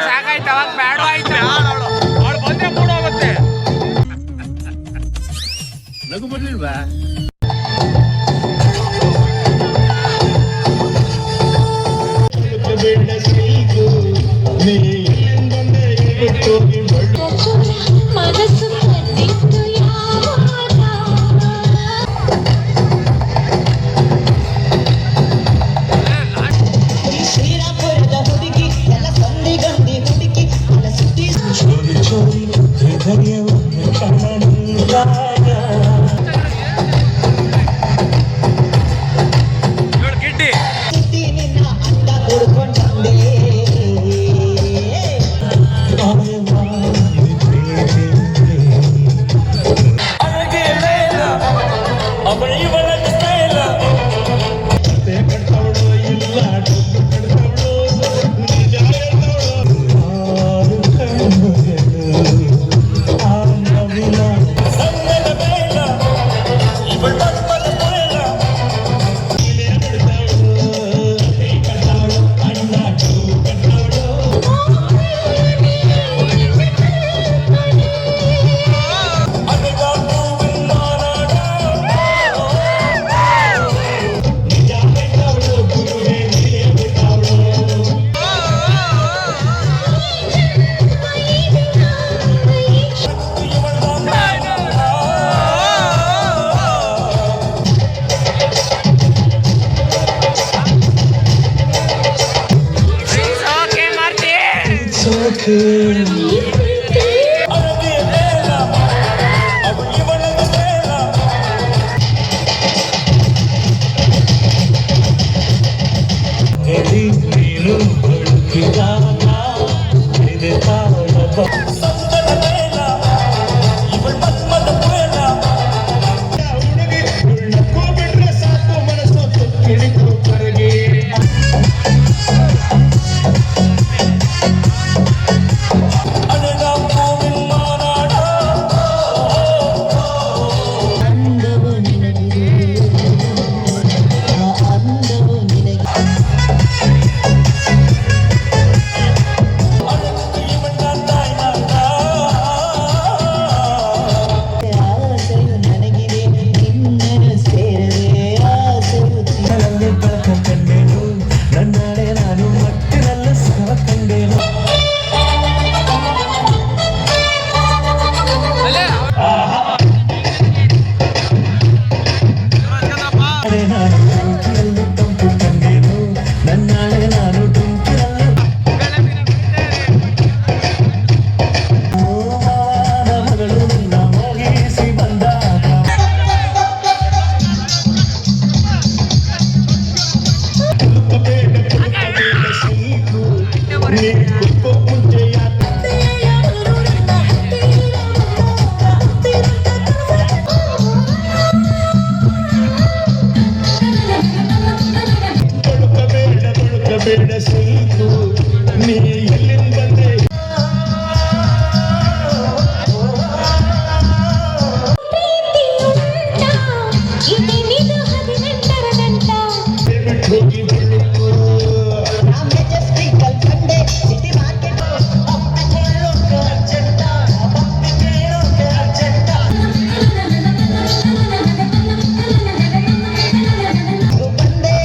Speaker 5: ಸಾಕಾಯ್ತು ಅವಾಗ ಬೇಡ ಆಯ್ತು
Speaker 1: ಬಂದೇ ಮೂಡೋಗುತ್ತೆ.
Speaker 5: ನಗು ಬರ್ಲಿಲ್ವಾ
Speaker 3: ಮನಸ್ಸು ಕಟ್ಟಿತ್ತು ಯಾವಾಗ
Speaker 6: ಶ್ರೀರಾಮಪುರದ ಹುಡುಗಿ ಎಲ್ಲ ಸಂದಿ ಗಂದಿ ಹುಡುಗಿ ಎಲ್ಲ ಸುದ್ದಿ
Speaker 2: ಚೋರಿ ಚೋರಿ ಹೃದಯವನ್ನು ಕಣ್ಣನಿಂದಾಗ
Speaker 1: ಗಿಡ್ಡಿ
Speaker 6: ಸುದ್ದಿ ನಿನ್ನ ಅಡ್ಡ ಹುಡ್ಕೊಂಡೆ
Speaker 2: ನೀನು ಬಳುಕಿದಾಗ ಇದೆ ತಾಳದ
Speaker 6: ಅಂದವು ನಿನಗೆ ಅಂದವು ನಿನಗೆ ಆಸೆಯು ನನಗಿದೆ ನಿನ್ನನ್ನು ಸೇರದೆ ಆಸೆಯು
Speaker 2: ನನ್ನಲ್ಲಿ ಬೆಳಕ ಕಂಡೇನು ನನ್ನಾಳೆ ನಾನು ಮಟ್ಟಿನಲ್ಲಿ ಸಹ ಕಂಡೇನು ನಾಳೆ ನಾನು ಡುಂಕಿಯಲ್ಲಿ ತಂಪು ಕಂಡೇನು ನನ್ನಾಳೆ ನಾನು ಡುಂಕಿಯಲ್ಲಿ ಮಾವನ ಮಗಳು ನಿನ್ನ ಹೋಗಿಸಿ ಬಂದಾಗ ಬೇಡ ಸೈತು ನೀ ಎಲ್ಲಿಂದ ಬಂದೆ
Speaker 3: ಇದೇನಿದು 18ರ ಗಂಟ
Speaker 2: ಹೋಗಿ ಬರುಕು
Speaker 6: ಮೆಜೆಸ್ಟಿಕ್ ಕಂಡೆ ಸಿಟಿ ಮಾರ್ಕೆಟ್
Speaker 2: ಅರ್ಜೆಂಟ ಅರ್ಜೆಂಟ
Speaker 6: ಬಂದೆ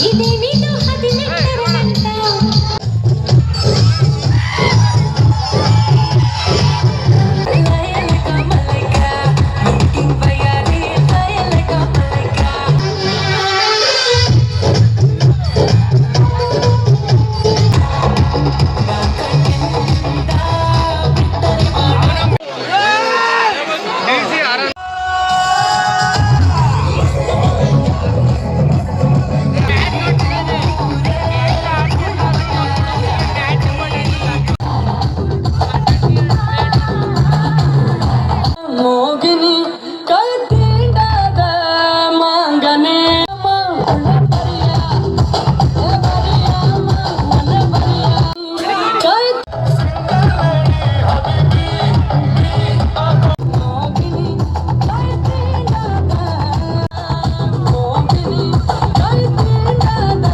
Speaker 3: ಇದೇನಿದು 18ರ ನಂಟ
Speaker 7: ಮೋಗಿನಿ ಕೈ ತೀಂಡದ ಮಂಗನೆ ಕೈ ಮೋಗಿನಿ ಕೈ ತೀಂಡದ ಮೋಗಿನಿ ಕೈ ತೀಂಡದ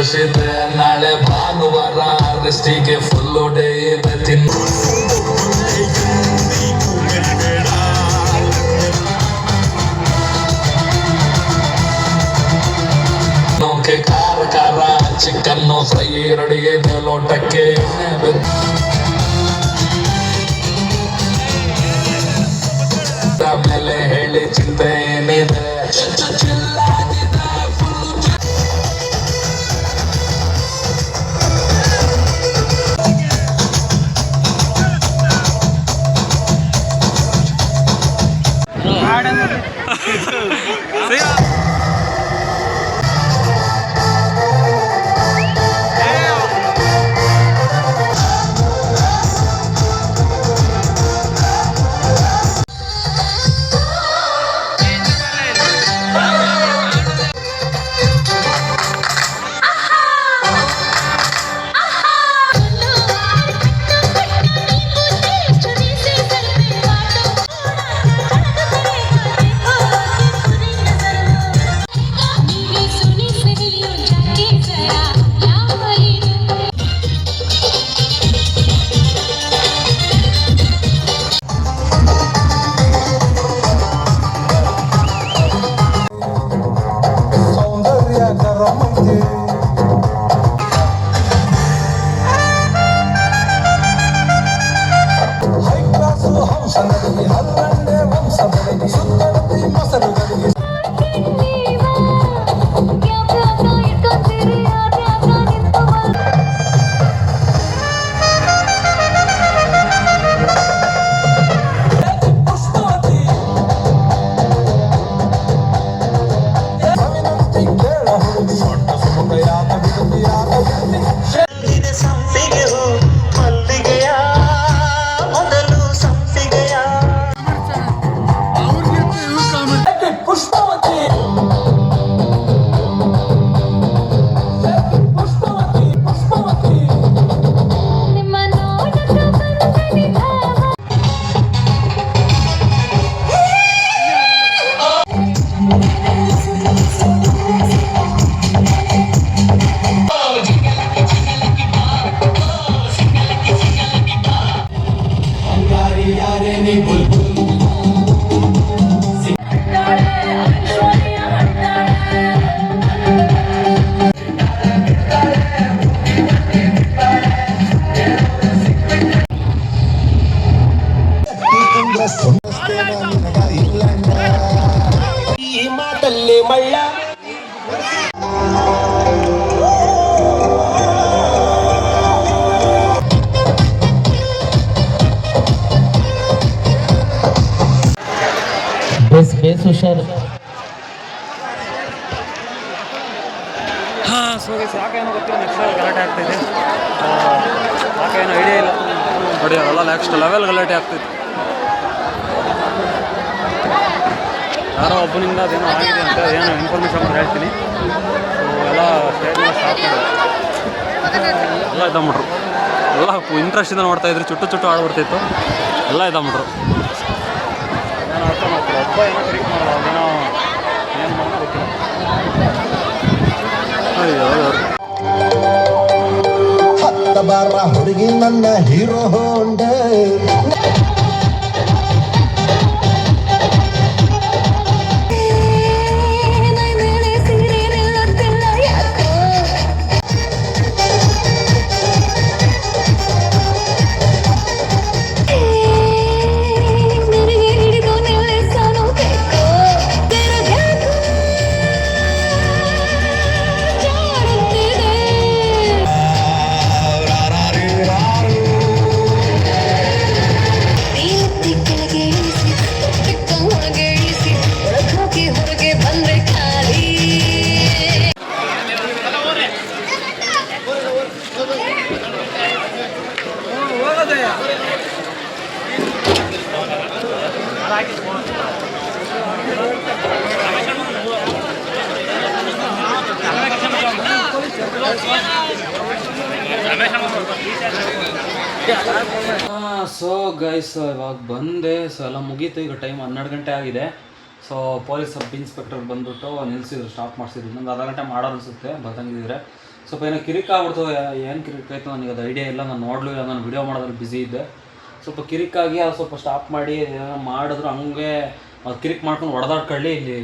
Speaker 8: ಜೋಶಿದೆ ನಾಳೆ ಭಾನುವಾರ ಅರೆಸ್ಟಿಗೆ ಫುಲ್ಲು ಡೇ ಇದೆ ನೋಕೆ ಖಾರ ಖಾರ ಚಿಕನ್ನು ಫ್ರೈ ರೆಡಿಗೆ ಮೇಲೋಟಕ್ಕೆ ಮೇಲೆ ಹೇಳಿ ಚಿಂತೆ ಏನಿದೆ
Speaker 6: ಈ ಮಾತಲ್ಲಿ ಮಳ್ಳ
Speaker 2: ಬೇಸ್ ಹುಷಾರು.
Speaker 1: ಯಾಕೇನೋ ಗೊತ್ತಿಲ್ಲ, ನೆಕ್ಸ್ಟ್ ಲೆವೆಲ್ ಗಲಾಟೆ ಆಗ್ತಾಯಿದೆ. ಯಾಕೇನೋ ಐಡಿಯಾ ಇಲ್ಲ ನೋಡಿ, ಅವೆಲ್ಲ ನೆಕ್ಸ್ಟ್ ಲೆವೆಲ್ ಗಲಾಟೆ ಆಗ್ತೈತೆ. ಯಾರೋ ಒಬ್ಬನಿಂದ ಅದೇನೋ ಆಗಿದೆ ಅಂತ ಏನೋ ಇನ್ಫಾರ್ಮೇಷನ್ ಹೇಳ್ತೀನಿ. ಸೊ ಎಲ್ಲ ಸ್ಟೇಜ್ನ ಸ್ಟಾಪ್ ಮಾಡೋದು ಎಲ್ಲ ಇದ್ದಾಗ್ಬಿಟ್ರು. ಎಲ್ಲ ಇಂಟ್ರೆಸ್ಟಿಂದ ನೋಡ್ತಾಯಿದ್ರು, ಚುಟ್ಟು ಆಡ್ಬಿಡ್ತಿತ್ತು. ಎಲ್ಲ ಇದ್ದಾಗ್ಬಿಟ್ರು. ಏನೋ ಅರ್ಥ ಮಾಡ್ತಾರೆ, ಒಬ್ಬ ಏನೋ ಕ್ರಿಕ್ ಮಾಡೋದು, ಅದೇನೋ ಏನು ಮಾಡೋಣ ಗೊತ್ತಿಲ್ಲ.
Speaker 4: ಹತ್ತ ಬಾರ ಹುಡುಗಿ ನನ್ನ ಹೀರೋ ಹೋಂಡೆ
Speaker 1: ಸೊ ಗೈಸ್ ಇವಾಗ ಬಂದೆ. ಸೊ ಎಲ್ಲ ಮುಗೀತು. ಈಗ ಟೈಮ್ 12 ಗಂಟೆ ಆಗಿದೆ. ಸೊ ಪೊಲೀಸ್ ಸಬ್ ಇನ್ಸ್ಪೆಕ್ಟರ್ ಬಂದ್ಬಿಟ್ಟು ನಿಲ್ಲಿಸಿದ್ರು, ಸ್ಟಾಪ್ ಮಾಡಿಸಿದ್ರು. ಇನ್ನೊಂದು ಅರ್ಧ ಗಂಟೆ ಮಾಡೋರು ಅನಿಸುತ್ತೆ ಬರ್ದಂಗಿದ್ರೆ. ಸ್ವಲ್ಪ ಏನೋ ಕಿರಿಕ್ ಆಗ್ಬಿಡ್ತು. ಏನು ಕಿರಿಕ್ ಆಯಿತು ನನಗೆ ಅದು ಐಡಿಯಾ ಇಲ್ಲ, ನಾನು ನೋಡಲಿಲ್ಲ, ನಾನು ವಿಡಿಯೋ ಮಾಡೋದ್ರಲ್ಲಿ ಬ್ಯುಸಿ ಇದ್ದೆ. ಸ್ವಲ್ಪ ಕಿರಿಕಾಗಿ ಅದು ಸ್ವಲ್ಪ ಸ್ಟಾಪ್ ಮಾಡಿ ಏನೋ ಮಾಡಿದ್ರು, ಹಂಗೆ ಅದು ಕಿರಿಕ್ ಮಾಡ್ಕೊಂಡು ಹೊಡೆದಾಡ್ಕೊಳ್ಳಿ ಇಲ್ಲಿ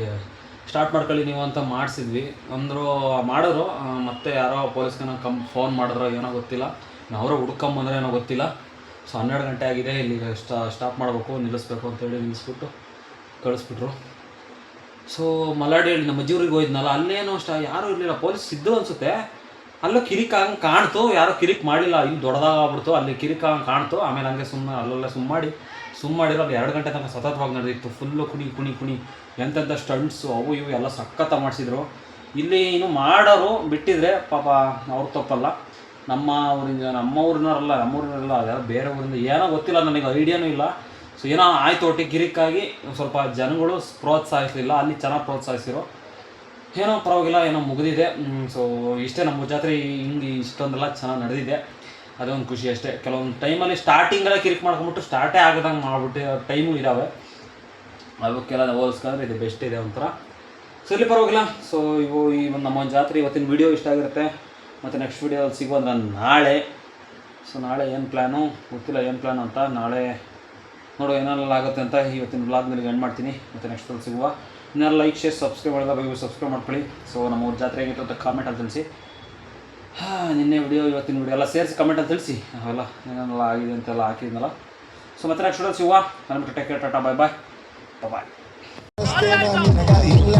Speaker 1: ಸ್ಟಾರ್ಟ್ ಮಾಡ್ಕೊಳ್ಳಿ ನೀವು ಅಂತ ಮಾಡಿಸಿದ್ವಿ ಅಂದರು. ಮಾಡಿದ್ರು ಮತ್ತೆ ಯಾರೋ ಪೊಲೀಸ್ಗೆ ಫೋನ್ ಮಾಡಿದ್ರು, ಏನೋ ಗೊತ್ತಿಲ್ಲ, ಅವರೇ ಹುಡ್ಕೊಂಬಂದ್ರೆ ಏನೋ ಗೊತ್ತಿಲ್ಲ. ಸೊ 12 ಗಂಟೆ ಆಗಿದೆ, ಇಲ್ಲಿ ಸ್ಟಾಪ್ ಮಾಡಬೇಕು, ನಿಲ್ಲಿಸ್ಬೇಕು ಅಂತೇಳಿ ನಿಲ್ಲಿಸ್ಬಿಟ್ಟು ಕಳಿಸ್ಬಿಟ್ರು. ಸೊ ಮಲ್ಲಾಡಿಯಲ್ಲಿ ನಮ್ಮ ಅಜ್ಜಿಯವ್ರಿಗೆ ಹೋಯ್ದ್ನಲ್ಲ, ಅಲ್ಲೇನೋ ಯಾರೂ ಇರಲಿಲ್ಲ, ಪೊಲೀಸ್ ಇದ್ದು ಅನಿಸುತ್ತೆ. ಅಲ್ಲೂ ಕಿರಿಕ್ ಹಂಗೆ ಕಾಣ್ತು, ಯಾರೂ ಕಿರಿಕ್ ಮಾಡಿಲ್ಲ, ಇಲ್ಲಿ ದೊಡ್ಡದಾಗ್ಬಿಡ್ತು, ಅಲ್ಲಿ ಕಿರಿಕ್ ಹಂಗೆ ಕಾಣ್ತು. ಆಮೇಲೆ ಹಂಗೆ ಸುಮ್ಮನೆ ಅಲ್ಲೆಲ್ಲ ಸುಮ್ಮ ಮಾಡಿರೋ ಅಲ್ಲಿ 2 ಗಂಟೆ ತನಕ ಸತತವಾಗಿ ನಡೆದಿತ್ತು. ಫುಲ್ಲು ಕುಣಿ ಎಂತೆಂಥ ಸ್ಟಂಟ್ಸು ಅವು ಇವು ಎಲ್ಲ ಸಖತ್ತ ಮಾಡಿಸಿದ್ರು. ಇಲ್ಲಿ ಇನ್ನು ಮಾಡೋರು ಬಿಟ್ಟಿದ್ರೆ ಪಾಪ ಅವ್ರ ತಪ್ಪಲ್ಲ, ನಮ್ಮ ಊರಿನವರಲ್ಲ, ಅದ್ಯಾರೋ ಬೇರೆ ಊರಿಂದ ಏನೋ ಗೊತ್ತಿಲ್ಲ, ನನಗೆ ಐಡಿಯಾನೂ ಇಲ್ಲ. ಸೊ ಏನೋ ಆಯ್ತು, ಒಟ್ಟಿಗೆ ಕಿರಿಕಾಗಿ ಸ್ವಲ್ಪ ಜನಗಳು ಪ್ರೋತ್ಸಾಹಿಸಲಿಲ್ಲ, ಅಲ್ಲಿ ಚೆನ್ನಾಗಿ ಪ್ರೋತ್ಸಾಹಿಸಿರೋ, ಏನೋ ಪರವಾಗಿಲ್ಲ, ಏನೋ ಮುಗಿದಿದೆ. ಸೊ ಇಷ್ಟೇ ನಮ್ಮ ಜಾತ್ರೆ ಹಿಂಗೆ ಇಷ್ಟೊಂದೆಲ್ಲ ಚೆನ್ನಾಗಿ ನಡೆದಿದೆ, ಅದೇ ಒಂದು ಖುಷಿ ಅಷ್ಟೇ. ಕೆಲವೊಂದು ಟೈಮಲ್ಲಿ ಸ್ಟಾರ್ಟಿಂಗೆಲ್ಲ ಕಿರಿಕ್ ಮಾಡ್ಕೊಂಬಿಟ್ಟು ಸ್ಟಾರ್ಟೇ ಆಗದಂಗೆ ಮಾಡಿಬಿಟ್ಟು ಟೈಮು ಇದ್ದಾವೆ, ಅವಕ್ಕೆಲ್ಲ ಹೋಲಿಸ್ಕೊಂಡ್ರೆ ಇದು ಬೆಸ್ಟ್ ಇದೆ ಒಂಥರ. ಸೊ ಇಲ್ಲಿ ಪರವಾಗಿಲ್ಲ. ಸೊ ಈ ಒಂದು ನಮ್ಮ ಒಂದು ಜಾತ್ರೆ ಇವತ್ತಿನ ವೀಡಿಯೋ ಇಷ್ಟ ಆಗಿರುತ್ತೆ. ಮತ್ತು ನೆಕ್ಸ್ಟ್ ವೀಡಿಯೋದಲ್ಲಿ ಸಿಗೋದು ನಾಳೆ. ಸೊ ನಾಳೆ ಏನು ಪ್ಲ್ಯಾನು ಗೊತ್ತಿಲ್ಲ, ಏನು ಪ್ಲ್ಯಾನ್ ಅಂತ ನಾಳೆ ನೋಡೋ ಏನೆಲ್ಲ ಆಗುತ್ತೆ ಅಂತ ಇವತ್ತಿನ ಬ್ಲಾಗ್ನಲ್ಲಿ ಎಂಡ್ ಮಾಡ್ತೀನಿ. ಮತ್ತು ನೆಕ್ಸ್ಟ್ ವೀಡಿಯೋ ಸಿಗುವ. ಇನ್ನೆಲ್ಲ ಲೈಕ್ ಶೇರ್ ಸಬ್ಸ್ಕ್ರೈಬ್ ಮಾಡಿದ ಬಗ್ಗೆ ಸಬ್ಸ್ಕ್ರೈಬ್ ಮಾಡ್ಕೊಳ್ಳಿ. ಸೊ ನಮ್ಮ ಊರ ಜಾತ್ರೆ ಆಗಿತ್ತು ಅಂತ ಕಾಮೆಂಟಲ್ಲಿ ತಿಳಿಸಿ. ನಿನ್ನೆ ವಿಡಿಯೋ ಇವತ್ತಿನ ವಿಡಿಯೋ ಎಲ್ಲ ಸೇರಿಸಿ ಕಮೆಂಟಲ್ಲಿ ತಿಳಿಸಿ, ಅವೆಲ್ಲ ಏನೆಲ್ಲ ಆಗಿದೆ ಅಂತೆಲ್ಲ ಹಾಕಿದ್ನಲ್ಲ. ಸೊ ಮತ್ತೆ ನೆಕ್ಸ್ಟ್ ವೀಡಿಯೋ ಸಿಗುವ. ನಾನು ಟೇಕ್ ಕೇರ್, ಟಾಟಾ, ಬಾಯ್ ಬಾಯ್ ಬಾಯ್.
Speaker 4: ಇಲ್ಲ